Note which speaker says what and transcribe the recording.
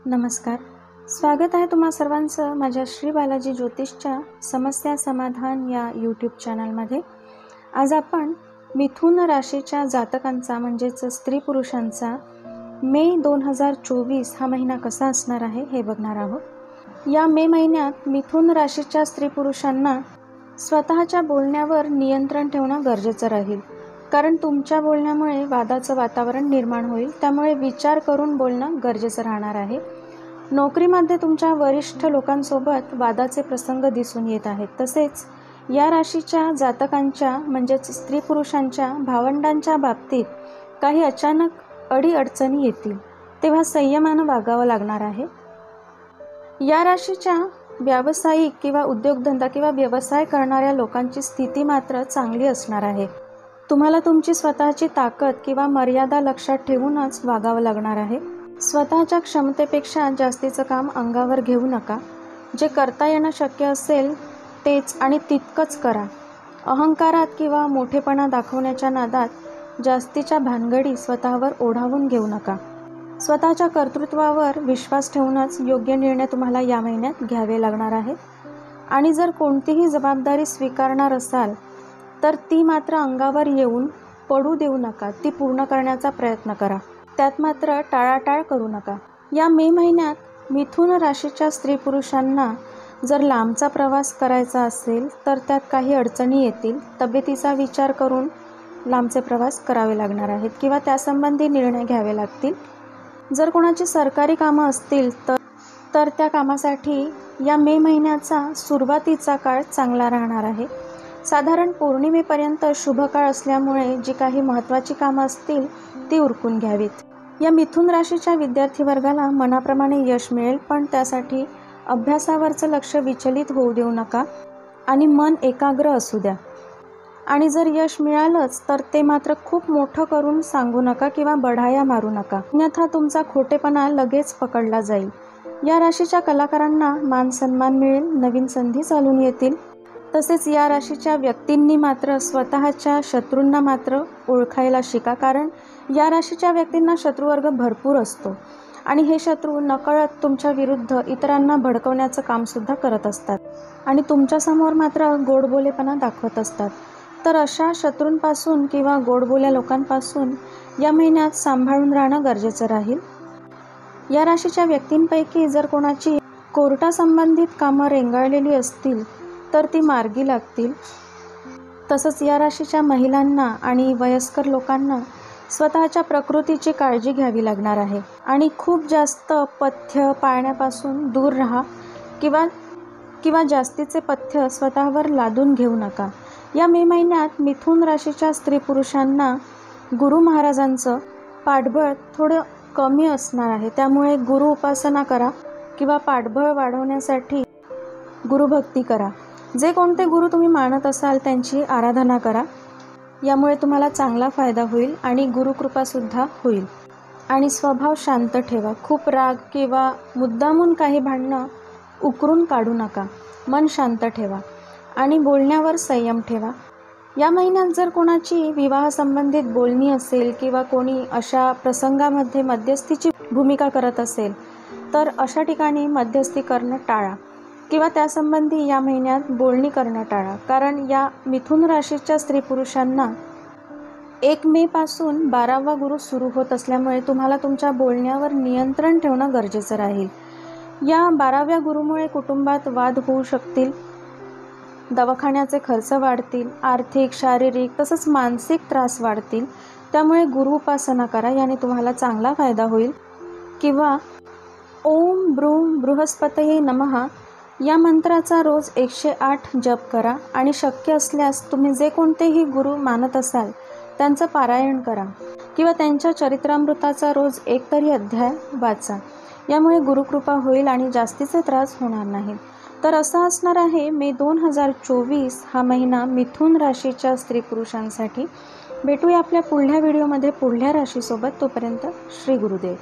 Speaker 1: नमस्कार. स्वागत आहे तुम्हा सर्वांचं माझ्या श्री बालाजी ज्योतिषच्या समस्या समाधान या यूट्यूब चॅनलमध्ये. आज आपण मिथुन राशीच्या जातकांचा म्हणजेच स्त्री पुरुषांचा मे 2024 हा महिना कसा असणार आहे हे बघणार आहोत. या मे महिन्यात मिथुन राशीच्या स्त्री पुरुषांना स्वतःच्या बोलण्यावर नियंत्रण ठेवणं गरजेचं राहील, कारण तुमच्या बोलण्यामुळे वादाचं वातावरण निर्माण होईल. त्यामुळे विचार करून बोलणं गरजेचं राहणार आहे. नोकरीमध्ये तुमच्या वरिष्ठ लोकांसोबत वादाचे प्रसंग दिसून येत आहेत. तसेच या राशीच्या जातकांच्या म्हणजेच स्त्री पुरुषांच्या भावंडांच्या बाबतीत काही अचानक अडीअडचणी येतील, तेव्हा संयमानं वागावं लागणार आहे. या राशीच्या व्यावसायिक किंवा उद्योगधंदा किंवा व्यवसाय करणाऱ्या लोकांची स्थिती मात्र चांगली असणार आहे. तुम्हाला तुमची स्वतःची ताकद किंवा मर्यादा लक्षात ठेवूनच वागावं लागणार आहे. स्वतःच्या क्षमतेपेक्षा जास्तीचं काम अंगावर घेऊ नका. जे करता येणं शक्य असेल तेच आणि तितकंच करा. अहंकारात किंवा मोठेपणा दाखवण्याच्या नादात जास्तीच्या भानगडी स्वतःवर ओढावून घेऊ नका. स्वतःच्या कर्तृत्वावर विश्वास ठेवूनच योग्य निर्णय तुम्हाला या महिन्यात घ्यावे लागणार आहे. आणि जर कोणतीही जबाबदारी स्वीकारणार असाल तर ती मात्र अंगावर येऊन पडू देऊ नका. ती पूर्ण करण्याचा प्रयत्न करा. त्यात मात्र टाळाटाळ करू नका. या मे महिन्यात मिथुन राशीच्या स्त्री पुरुषांना जर लांबचा प्रवास करायचा असेल तर त्यात काही अडचणी येतील. तब्येतीचा विचार करून लांबचे प्रवास करावे लागणार आहेत किंवा त्यासंबंधी निर्णय घ्यावे लागतील. जर कोणाची सरकारी कामं असतील तर त्या कामासाठी या मे महिन्याचा सुरुवातीचा काळ चांगला राहणार आहे. साधारण पौर्णिमेपर्यंत शुभ काळ असल्यामुळे जी काही महत्त्वाची कामं असतील ती उरकून घ्यावीत. या मिथुन राशीच्या विद्यार्थी वर्गाला मनाप्रमाणे यश मिळेल, पण त्यासाठी अभ्यासावरचं लक्ष विचलित होऊ देऊ नका आणि मन एकाग्र असू द्या. आणि जर यश मिळालंच तर ते मात्र खूप मोठं करून सांगू नका किंवा बढाया मारू नका, अन्यथा तुमचा खोटेपणा लगेच पकडला जाईल. या राशीच्या कलाकारांना मान सन्मान मिळेल, नवीन संधी चालून येतील. तसेच या राशीच्या व्यक्तींनी मात्र स्वतःच्या शत्रूंना मात्र ओळखायला शिका, कारण या राशीच्या व्यक्तींना शत्रुवर्ग भरपूर असतो आणि हे शत्रू नकळत तुमच्या विरुद्ध इतरांना भडकवण्याचं कामसुद्धा करत असतात आणि तुमच्यासमोर मात्र गोडबोलेपणा दाखवत असतात. तर अशा शत्रूंपासून किंवा गोडबोल्या लोकांपासून या महिन्यात सांभाळून राहणं गरजेचं राहील. या राशीच्या व्यक्तींपैकी जर कोणाची कोर्टासंबंधित कामं रेंगाळलेली असतील तर ती मार्गी लागतील. तसंच या राशीच्या महिलांना आणि वयस्कर लोकांना स्वतःच्या प्रकृतीची काळजी घ्यावी लागणार आहे आणि खूप जास्त पथ्य पाळण्यापासून दूर राहा किंवा जास्तीचे पथ्य स्वतःवर लादून घेऊ नका. या मे महिन्यात मिथुन राशीच्या स्त्री पुरुषांना गुरु महाराजांचं पाठबळ थोडं कमी असणार आहे. त्यामुळे गुरु उपासना करा किंवा पाठबळ वाढवण्यासाठी गुरुभक्ती करा. जे कोणते गुरु तुम्ही मानत असाल त्यांची आराधना करा. यामुळे तुम्हाला चांगला फायदा होईल आणि गुरुकृपासुद्धा होईल. आणि स्वभाव शांत ठेवा. खूप राग किंवा मुद्दामून काही भांडणं उकरून काढू नका. मन शांत ठेवा आणि बोलण्यावर संयम ठेवा. या महिन्यात जर कोणाची विवाहसंबंधित बोलणी असेल किंवा कोणी अशा प्रसंगामध्ये मध्यस्थीची भूमिका करत असेल तर अशा ठिकाणी मध्यस्थी करणं टाळा किंवा त्यासंबंधी या महिन्यात बोलणी करणं टाळा, कारण या मिथुन राशीच्या स्त्री पुरुषांना 1 मे पासून 12वा गुरु सुरू होत असल्यामुळे तुम्हाला तुमच्या बोलण्यावर नियंत्रण ठेवणं गरजेचं राहील. या 12व्या गुरुमुळे कुटुंबात वाद होऊ शकतील, दवाखान्याचे खर्च वाढतील, आर्थिक शारीरिक तसंच मानसिक त्रास वाढतील. त्यामुळे गुरु उपासना करा, याने तुम्हाला चांगला फायदा होईल. किंवा ओम ब्रूम बृहस्पतये नमः या मंत्राचा रोज 108 जप करा आणि शक्य असल्यास तुम्ही जे कोणतेही गुरु मानत असाल त्यांचं पारायण करा किंवा त्यांच्या चरित्रामृताचा रोज एक तरी अध्याय वाचा. यामुळे गुरुकृपा होईल आणि जास्तीचे त्रास होणार नाहीत. तर असा असणार आहे मे 2024 हा महिना मिथुन राशीच्या स्त्री पुरुषांसाठी. भेटूया आपल्या पुढल्या व्हिडिओमध्ये पुढल्या राशीसोबत. तोपर्यंत श्री गुरुदेव.